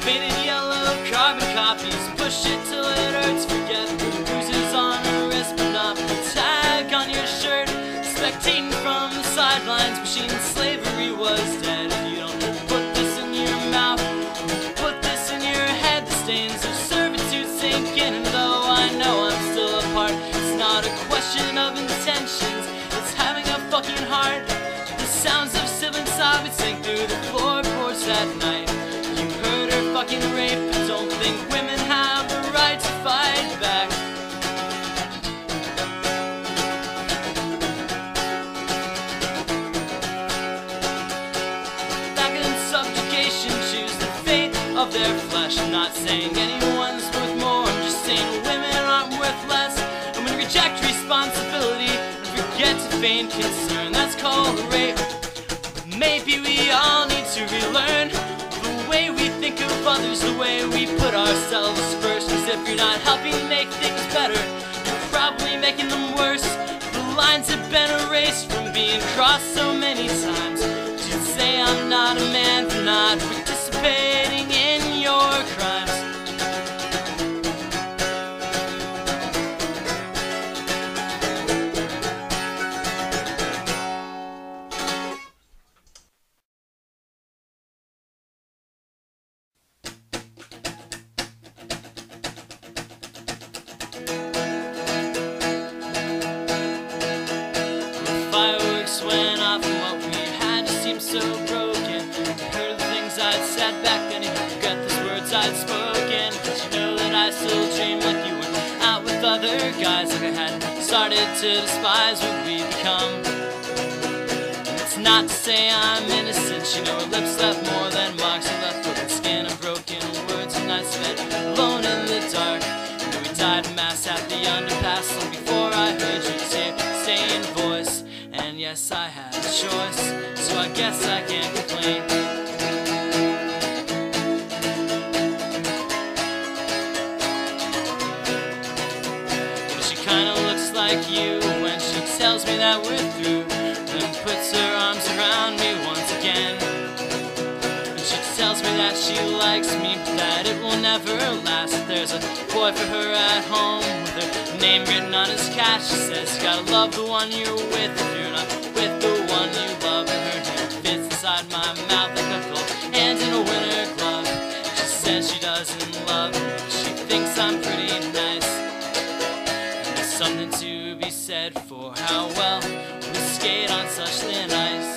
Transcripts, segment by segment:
faded yellow carbon copies. Push it till it hurts, forget the bruises on her wrist, but not the tag on your shirt. Spectating from the sidelines, wishing slavery was dead. If you don't put this in your mouth, put this in your head, the stains of servitude sink in. And though I know I'm still apart, it's not a question of intentions, it's having a fucking heart. The sounds of sibling sobbing sink through the floorboards at night. You heard her fucking rape, but don't think women have the right to fight back. Back in subjugation, choose the fate of their flesh. I'm not saying anyone's worth more, I'm just saying women aren't worth less. And when we reject responsibility and forget to feign concern, that's called rape. Maybe we all need to relearn the way we think of others, the way we put ourselves first. Cause if you're not helping make things better, you're probably making them worse. The lines have been erased from being crossed so many times. You'd say I'm not a man for not participating in your crimes. Fireworks went off and what we had just seemed so broken. You heard the things I'd said back then, you forget those words I'd spoken. But you know that I still dream like you were out with other guys, like I had started to despise what we'd become. And it's not to say I'm innocent, you know her lips left more than marks. She left broken skin and broken words, and I spent alone in the dark. And we died in mass at the underpass long before I heard you say in voice. And yes, I had a choice, so I guess I can't complain. But she kinda looks like you when she tells me that we're through, then puts her arms around me once again. And she tells me that she likes me, but that it will never last. There's a boy for her at home with her name written on his cash. She says you gotta love the one you're with if you're not with the one you love. And her hand fits inside my mouth like a cold hand in a winter glove. She says she doesn't love me, she thinks I'm pretty nice. And there's something to be said for how well we skate on such thin ice.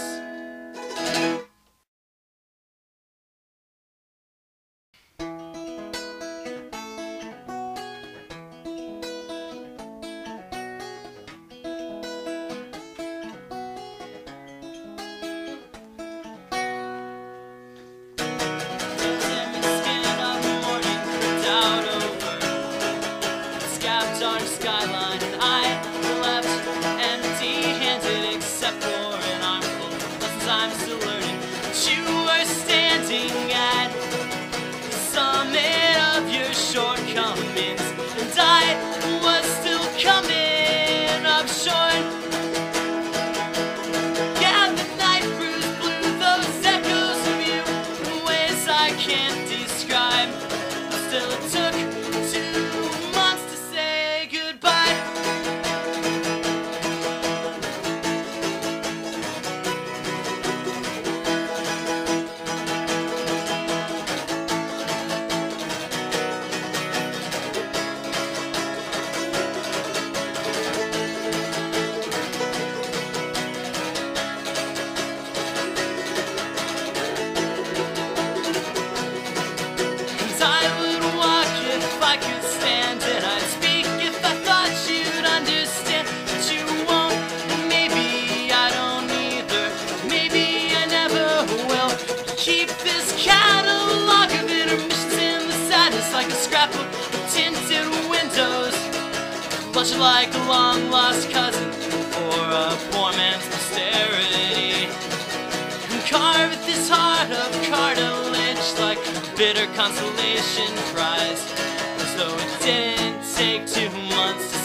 Dark skyline, and I left empty-handed except for an armful of lessons I'm still learning. But you were standing at the summit of your shortcomings, and I was still coming up short. Yeah, the night brews blue, those echoes of you in ways I can't describe. Still it took 2 months to say goodbye. And I would walk if I could stand, and I'd speak if I thought you'd understand. But you won't, and maybe I don't either. Maybe I never will. Keep this catalog of intermissions in the sadness, like a scrapbook with tinted windows. Flush it like a long-lost cousin or a poor man's posterity. And carve at this heart of cartilage like a bitter consolation prize, as though it didn't take 2 months to